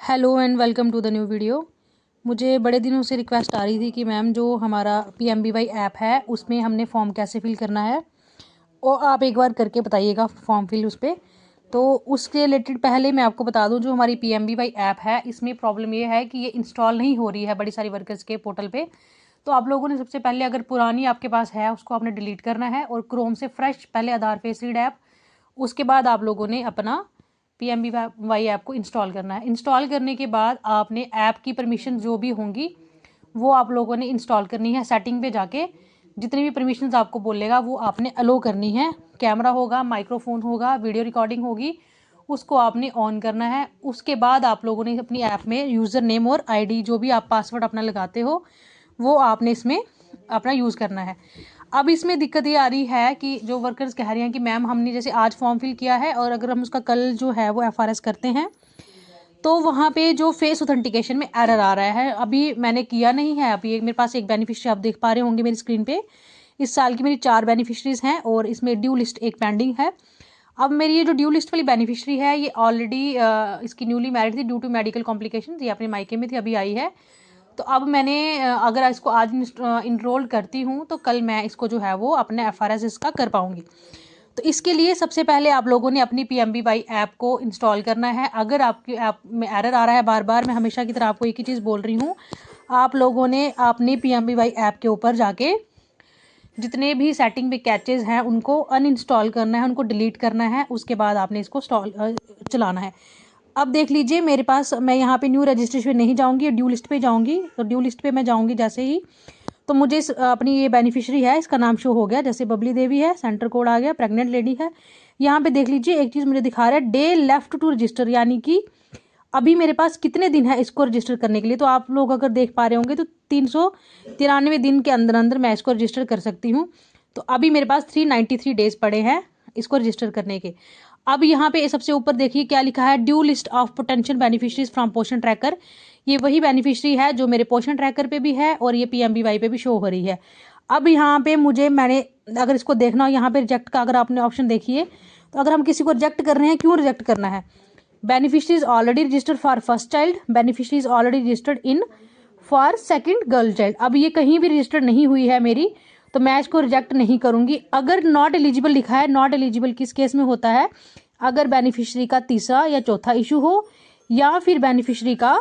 Hello and welcome to the new video. मुझे बड़े दिनों से रिक्वेस्ट आ रही थी कि मैम जो हमारा PMBY ऐप है उसमें हमने फॉर्म कैसे फिल करना है और आप एक बार करके बताइएगा फॉर्म फिल उस पर। तो उसके रिलेटेड पहले मैं आपको बता दूं, जो हमारी PMBY ऐप है इसमें प्रॉब्लम ये है कि ये इंस्टॉल नहीं हो रही है बड़ी सारी वर्कर्स के पोर्टल पे। तो आप लोगों ने सबसे पहले, अगर पुरानी आपके पास है उसको आपने डिलीट करना है और क्रोम से फ्रेश पहले आधार फेस रीड ऐप, उसके बाद आप लोगों ने अपना PMBY ऐप को इंस्टॉल करना है। इंस्टॉल करने के बाद आपने ऐप की परमिशन जो भी होंगी वो आप लोगों ने इंस्टॉल करनी है। सेटिंग पे जाके जितनी भी परमिशंस आपको बोलेगा वो आपने अलो करनी है। कैमरा होगा, माइक्रोफोन होगा, वीडियो रिकॉर्डिंग होगी, उसको आपने ऑन करना है। उसके बाद आप लोगों ने अपनी ऐप में यूज़र नेम और ID जो भी आप पासवर्ड अपना लगाते हो वो आपने इसमें अपना यूज़ करना है। अब इसमें दिक्कत ये आ रही है कि जो वर्कर्स कह रहे हैं कि मैम हमने जैसे आज फॉर्म फिल किया है और अगर हम उसका कल जो है वो FRS करते हैं तो वहाँ पे जो फेस ऑथेंटिकेशन में एरर आ रहा है। अभी मैंने किया नहीं है। अभी मेरे पास एक बेनिफिशियरी आप देख पा रहे होंगे मेरी स्क्रीन पे। इस साल की मेरी 4 बेनिफिशरीज हैं और इसमें ड्यू लिस्ट एक पेंडिंग है। अब मेरी ये जो ड्यू लिस्ट वाली बेनिफिशरी है ये ऑलरेडी इसकी न्यूली मैरिड थी ड्यू टू मेडिकल कॉम्प्लिकेशन, ये अपने मायके में थी, अभी आई है। तो अब मैंने अगर इसको आज इनरोल करती हूँ तो कल मैं इसको जो है वो अपने FRS इसका कर पाऊँगी। तो इसके लिए सबसे पहले आप लोगों ने अपनी PMBY ऐप को इंस्टॉल करना है। अगर आपकी ऐप में एरर आ रहा है बार बार, मैं हमेशा की तरह आपको एक ही चीज़ बोल रही हूँ, आप लोगों ने अपनी PMBY ऐप के ऊपर जाके जितने भी सेटिंग पे कैचेज़ हैं उनको अनइंस्टॉल करना है, उनको डिलीट करना है। उसके बाद आपने इसको चलाना है। अब देख लीजिए मेरे पास, मैं यहाँ पे न्यू रजिस्ट्रेशन नहीं जाऊँगी, ड्यू लिस्ट पे जाऊँगी। तो ड्यू लिस्ट पे मैं जाऊँगी जैसे ही, तो मुझे अपनी ये बेनिफिशरी है इसका नाम शो हो गया, जैसे बबली देवी है, सेंटर कोड आ गया, प्रेग्नेंट लेडी है। यहाँ पे देख लीजिए एक चीज़ मुझे दिखा रहा है, डे लेफ्ट टू रजिस्टर, यानी कि अभी मेरे पास कितने दिन है इसको रजिस्टर करने के लिए। तो आप लोग अगर देख पा रहे होंगे तो 393 दिन के अंदर अंदर मैं इसको रजिस्टर कर सकती हूँ। तो अभी मेरे पास 393 डेज पड़े हैं इसको रजिस्टर करने के। अब यहाँ पे सबसे ऊपर देखिए क्या लिखा है, due list of potential beneficiaries from पोषण ट्रैकर। ये वही बेनिफिशरी है जो मेरे पोषण ट्रैकर पे भी है और ये PMBY पे भी शो हो रही है। अब यहाँ पे मैंने अगर इसको देखना हो, यहाँ पे रिजेक्ट का अगर आपने ऑप्शन देखिए, तो अगर हम किसी को रिजेक्ट कर रहे हैं, क्यों रिजेक्ट करना है, beneficiaries already registered for first child, beneficiaries already registered in for second girl child. अब ये कहीं भी रजिस्टर्ड नहीं हुई है मेरी, तो मैं इसको रिजेक्ट नहीं करूंगी। अगर नॉट एलिजिबल लिखा है, नॉट एलिजिबल किस केस में होता है, अगर बेनिफिशरी का तीसरा या चौथा इशू हो, या फिर बेनिफिशरी का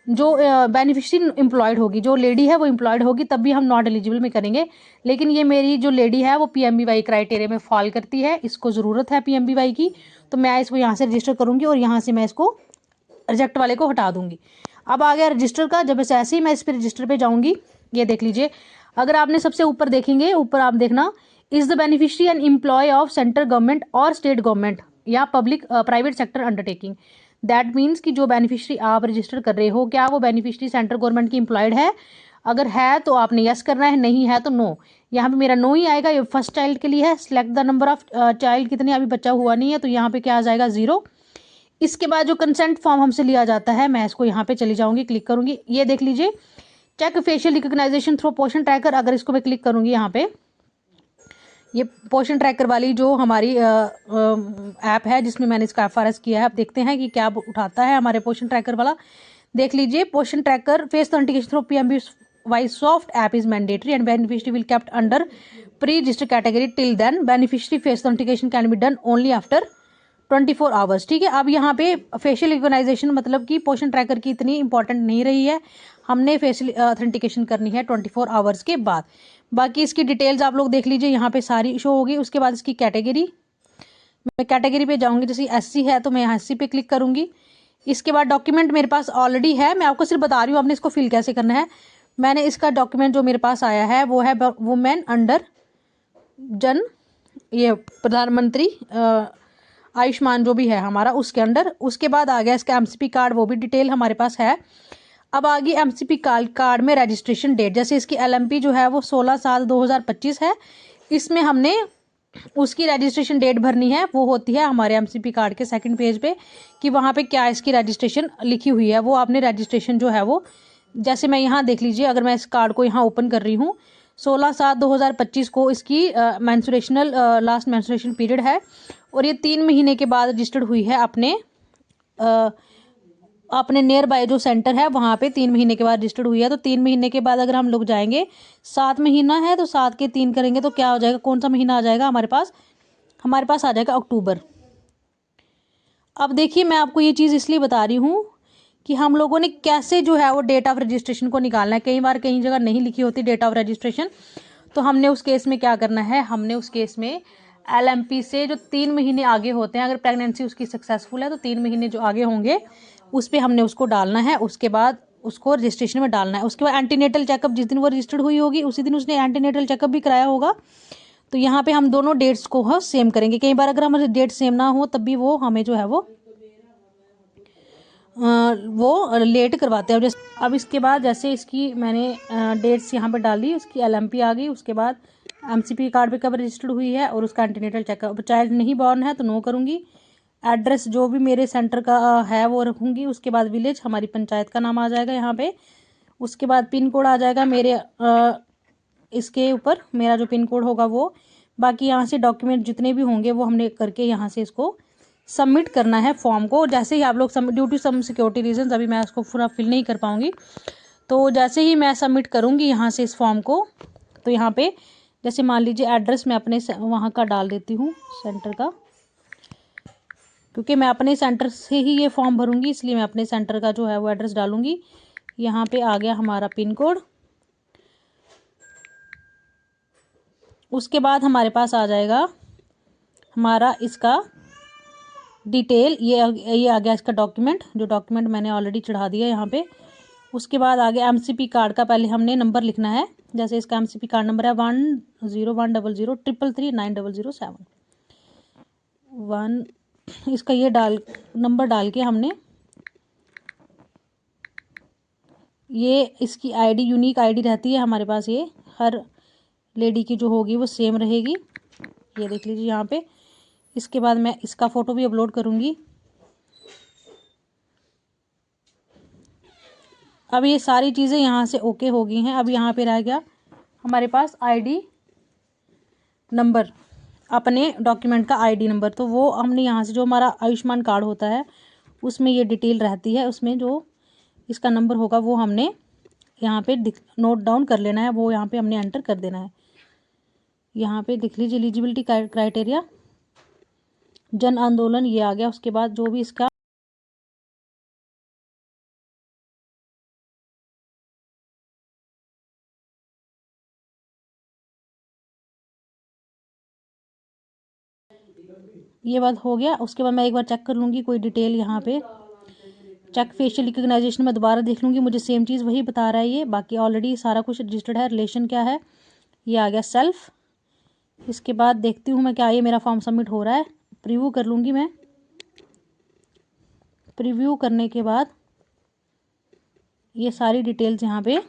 जो बेनिफिशरी एम्प्लॉयड होगी, जो लेडी है वो एम्प्लॉयड होगी, तब भी हम नॉट एलिजिबल में करेंगे। लेकिन ये मेरी जो लेडी है वो PMBY क्राइटेरिया में फॉल करती है, इसको ज़रूरत है PMBY की, तो मैं इसको यहाँ से रजिस्टर करूँगी और यहाँ से मैं इसको रिजेक्ट वाले को हटा दूँगी। अब आ गया रजिस्टर का, जब ऐसे ही मैं इस पर रजिस्टर पे जाऊँगी, ये देख लीजिए। अगर आपने सबसे ऊपर देखेंगे, ऊपर आप देखना, is the beneficiary an employ of central government और स्टेट गवर्नमेंट या public private sector undertaking. That means कि जो बेनिफिशरी आप रजिस्टर कर रहे हो, क्या वो बेनिफिशरी सेंट्रल गवर्नमेंट की एम्प्लॉयड है। अगर है तो आपने यस करना है, नहीं है तो नो। यहाँ पे मेरा नो ही आएगा। ये फर्स्ट चाइल्ड के लिए है। Select the number of child, कितने अभी बच्चा हुआ नहीं है, तो यहाँ पे क्या आ जाएगा, 0। इसके बाद जो कंसेंट फॉर्म हमसे लिया जाता है, मैं इसको यहाँ पे चली जाऊँगी, क्लिक करूँगी। ये देख लीजिए, चेक फेशियल रिकॉग्नाइजेशन थ्रू पोषण ट्रैकर। अगर इसको मैं क्लिक करूँगी यहाँ पे, ये पोषण ट्रैकर वाली जो हमारी ऐप है जिसमें मैंने इसका FRS किया है, अब देखते हैं कि क्या उठाता है हमारे पोषण ट्रैकर वाला। देख लीजिए, Poshan tracker face authentication through PMBY soft app is mandatory and beneficiary will kept under pre register category till then beneficiary face authentication can be done only after 24 hours. ठीक है। अब यहाँ पे फेशियल रिकॉग्नाइजेशन मतलब कि पोषण ट्रैकर की इतनी इंपॉर्टेंट नहीं रही है, हमने फेशियल ऑथेंटिकेशन करनी है 24 आवर्स के बाद। बाकी इसकी डिटेल्स आप लोग देख लीजिए, यहाँ पे सारी शो होगी। उसके बाद इसकी कैटेगरी, मैं कैटेगरी पे जाऊँगी, जैसे SC है तो मैं यहाँ SC पे क्लिक करूँगी। इसके बाद डॉक्यूमेंट मेरे पास ऑलरेडी है, मैं आपको सिर्फ बता रही हूँ आपने इसको फिल कैसे करना है। मैंने इसका डॉक्यूमेंट जो मेरे पास आया है वो है वुमेन अंडर जन, ये प्रधानमंत्री आयुष्मान जो भी है हमारा, उसके अंडर। उसके बाद आ गया इसका MCP कार्ड, वो भी डिटेल हमारे पास है। अब आ गई MCP कार्ड में रजिस्ट्रेशन डेट, जैसे इसकी LMP जो है वो 16/7/2025 है। इसमें हमने उसकी रजिस्ट्रेशन डेट भरनी है, वो होती है हमारे MCP कार्ड के सेकंड पेज पे, कि वहाँ पे क्या इसकी रजिस्ट्रेशन लिखी हुई है, वो आपने रजिस्ट्रेशन जो है वो, जैसे मैं यहाँ देख लीजिए, अगर मैं इस कार्ड को यहाँ ओपन कर रही हूँ, 16/7/2025 को इसकी मैंसुरेशनल लास्ट मैंसुरेशन पीरियड है और ये 3 महीने के बाद रजिस्टर्ड हुई है अपने अपने नियर बाय जो सेंटर है वहाँ पे 3 महीने के बाद रजिस्टर्ड हुई है, तो 3 महीने के बाद अगर हम लोग जाएंगे, 7 महीना है तो 7 के 3 करेंगे तो क्या हो जाएगा, कौन सा महीना आ जाएगा हमारे पास आ जाएगा अक्टूबर। अब देखिए मैं आपको ये चीज़ इसलिए बता रही हूँ कि हम लोगों ने कैसे जो है वो डेट ऑफ रजिस्ट्रेशन को निकालना है। कई बार कई जगह नहीं लिखी होती डेट ऑफ रजिस्ट्रेशन, तो हमने उस केस में क्या करना है, हमने उस केस में LMP से जो 3 महीने आगे होते हैं, अगर प्रेगनेंसी उसकी सक्सेसफुल है तो 3 महीने जो आगे होंगे उस पर हमने उसको डालना है। उसके बाद उसको रजिस्ट्रेशन में डालना है। उसके बाद एंटीनेटल चेकअप, जिस दिन वो रजिस्टर्ड हुई होगी उसी दिन उसने एंटीनेटल चेकअप भी कराया होगा। तो यहाँ पे हम दोनों डेट्स को सेम करेंगे। कई बार अगर हमारे डेट सेम ना हो तब भी वो हमें जो है वो लेट करवाते हैं। अब इसके बाद जैसे इसकी मैंने डेट्स यहाँ पर डाली, उसकी LMP आ गई, उसके बाद MCP कार्ड पे कब रजिस्टर्ड हुई है और उसका एंटीनेटल चेकअप। चाइल्ड नहीं बॉर्न है तो नो करूँगी। एड्रेस जो भी मेरे सेंटर का है वो रखूँगी। उसके बाद विलेज, हमारी पंचायत का नाम आ जाएगा यहाँ पे। उसके बाद पिन कोड आ जाएगा मेरे इसके ऊपर, मेरा जो पिन कोड होगा वो। बाकी यहाँ से डॉक्यूमेंट जितने भी होंगे वो हमने करके यहाँ से इसको सबमिट करना है फॉर्म को। जैसे ही आप लोग due to some security reasons अभी मैं उसको पूरा फिल नहीं कर पाऊँगी, तो जैसे ही मैं सबमिट करूँगी यहाँ से इस फॉर्म को, तो यहाँ पे जैसे मान लीजिए एड्रेस मैं अपने वहाँ का डाल देती हूँ, सेंटर का, क्योंकि मैं अपने सेंटर से ही ये फॉर्म भरूँगी इसलिए मैं अपने सेंटर का जो है वो एड्रेस डालूँगी। यहाँ पे आ गया हमारा पिन कोड। उसके बाद हमारे पास आ जाएगा हमारा इसका डिटेल, ये आ गया इसका डॉक्यूमेंट, जो डॉक्यूमेंट मैंने ऑलरेडी चढ़ा दिया यहाँ पे। उसके बाद आ गया MCP कार्ड का, पहले हमने नंबर लिखना है। जैसे इसका MCP कार्ड नंबर है 101003339007 1। इसका ये नंबर डाल के हमने ये इसकी ID यूनिक ID रहती है हमारे पास, ये हर लेडी की जो होगी वो सेम रहेगी। ये देख लीजिए यहाँ पे। इसके बाद मैं इसका फ़ोटो भी अपलोड करूँगी। अब ये सारी चीज़ें यहाँ से ओके हो गई हैं। अब यहाँ पे रह गया हमारे पास ID नंबर, अपने डॉक्यूमेंट का ID नंबर। तो वो हमने यहाँ से, जो हमारा आयुष्मान कार्ड होता है उसमें ये डिटेल रहती है, उसमें जो इसका नंबर होगा वो हमने यहाँ पे नोट डाउन कर लेना है, वो यहाँ पे हमने एंटर कर देना है। यहाँ पे देख लीजिए एलिजिबिलिटी क्राइटेरिया, जन आंदोलन, ये आ गया। उसके बाद जो भी इसका ये बात हो गया। उसके बाद मैं एक बार चेक कर लूँगी कोई डिटेल, यहाँ पे चेक फेशियल रिकग्नाइजेशन में दोबारा देख लूँगी, मुझे सेम चीज़ वही बता रहा है ये। बाकी ऑलरेडी सारा कुछ रजिस्टर्ड है। रिलेशन क्या है, ये आ गया सेल्फ। इसके बाद देखती हूँ मैं क्या ये मेरा फॉर्म सबमिट हो रहा है, प्रीव्यू कर लूँगी मैं। प्रीव्यू करने के बाद ये सारी डिटेल्स यहाँ पे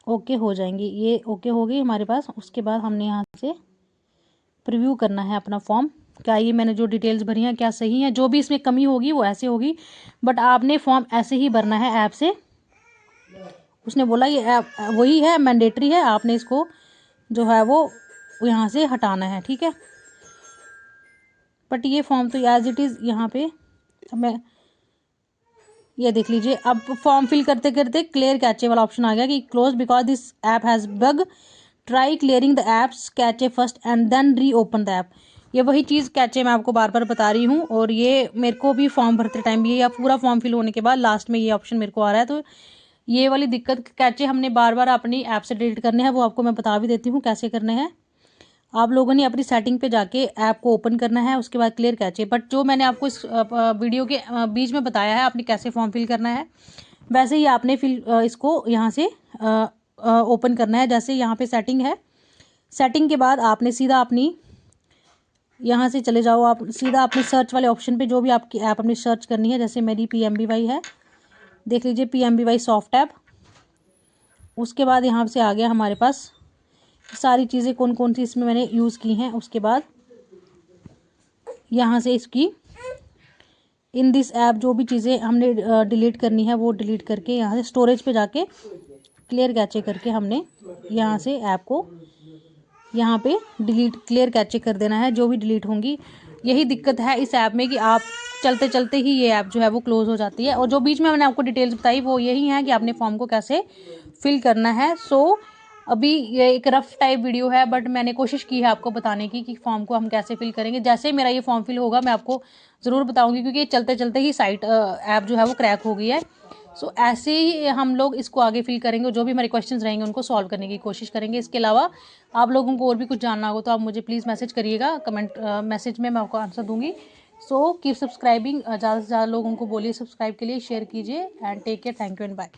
ओके हो जाएंगी। ये ओके हो गई हमारे पास। उसके बाद हमने यहाँ से प्रीव्यू करना है अपना फॉर्म, क्या ये मैंने जो डिटेल्स भरी हैं क्या सही हैं। जो भी इसमें कमी होगी वो ऐसे होगी, बट आपने फॉर्म ऐसे ही भरना है ऐप से। उसने बोला ये ऐप वही है, मैंडेटरी है, आपने इसको जो है वो यहाँ से हटाना है, ठीक है। बट ये फॉर्म तो एज इट इज़ यहाँ पे अब मैं ये देख लीजिए। अब फॉर्म फिल करते करते क्लियर कैचे वाला ऑप्शन आ गया कि close because this app has bug, try clearing the apps cache first and then reopen the app. ये वही चीज़ कैचे मैं आपको बार बार बता रही हूँ। और ये मेरे को भी फॉर्म भरते टाइम भी, या पूरा फॉर्म फिल होने के बाद लास्ट में ये ऑप्शन मेरे को आ रहा है। तो ये वाली दिक्कत, कैचे हमने बार बार अपनी ऐप से डिलीट करने हैं, वो आपको मैं बता भी देती हूँ कैसे करने हैं। आप लोगों ने अपनी सेटिंग पे जाके ऐप को ओपन करना है, उसके बाद क्लियर कैचे। बट जो मैंने आपको इस वीडियो के बीच में बताया है आपने कैसे फॉर्म फिल करना है, वैसे ही आपने इसको यहाँ से ओपन करना है। जैसे यहाँ पे सेटिंग है, सेटिंग के बाद आपने सीधा अपनी यहाँ से चले जाओ, आप सीधा अपने सर्च वाले ऑप्शन पे जो भी आपकी ऐप अपनी सर्च करनी है। जैसे मेरी PMBY है, देख लीजिए PMBY सॉफ्ट ऐप। उसके बाद यहाँ से आ गया हमारे पास सारी चीज़ें कौन कौन सी इसमें मैंने यूज़ की हैं। उसके बाद यहाँ से इसकी इन दिस ऐप जो भी चीज़ें हमने डिलीट करनी है वो डिलीट करके यहाँ से स्टोरेज पे जाके क्लियर कैचे करके हमने यहाँ से ऐप को यहाँ पे डिलीट क्लियर कैचे कर देना है, जो भी डिलीट होंगी। यही दिक्कत है इस ऐप में कि आप चलते चलते ही ये ऐप जो है वो क्लोज़ हो जाती है। और जो बीच में मैंने आपको डिटेल्स बताई वो यही है कि आपने फॉर्म को कैसे फिल करना है। सो अभी ये एक रफ टाइप वीडियो है, बट मैंने कोशिश की है आपको बताने की कि फॉर्म को हम कैसे फिल करेंगे। जैसे मेरा ये फॉर्म फिल होगा मैं आपको ज़रूर बताऊंगी, क्योंकि ये चलते चलते ही साइट ऐप जो है वो क्रैक हो गई है। सो ऐसे ही हम लोग इसको आगे फिल करेंगे, जो भी हमारे क्वेश्चंस रहेंगे उनको सॉल्व करने की कोशिश करेंगे। इसके अलावा आप लोगों को और भी कुछ जानना हो तो आप मुझे प्लीज़ मैसेज करिएगा, कमेंट मैसेज में मैं आपको आंसर दूंगी। सो कीप सब्सक्राइबिंग, ज़्यादा से ज़्यादा लोगों को बोलिए सब्सक्राइब के लिए, शेयर कीजिए and take care, thank you and bye.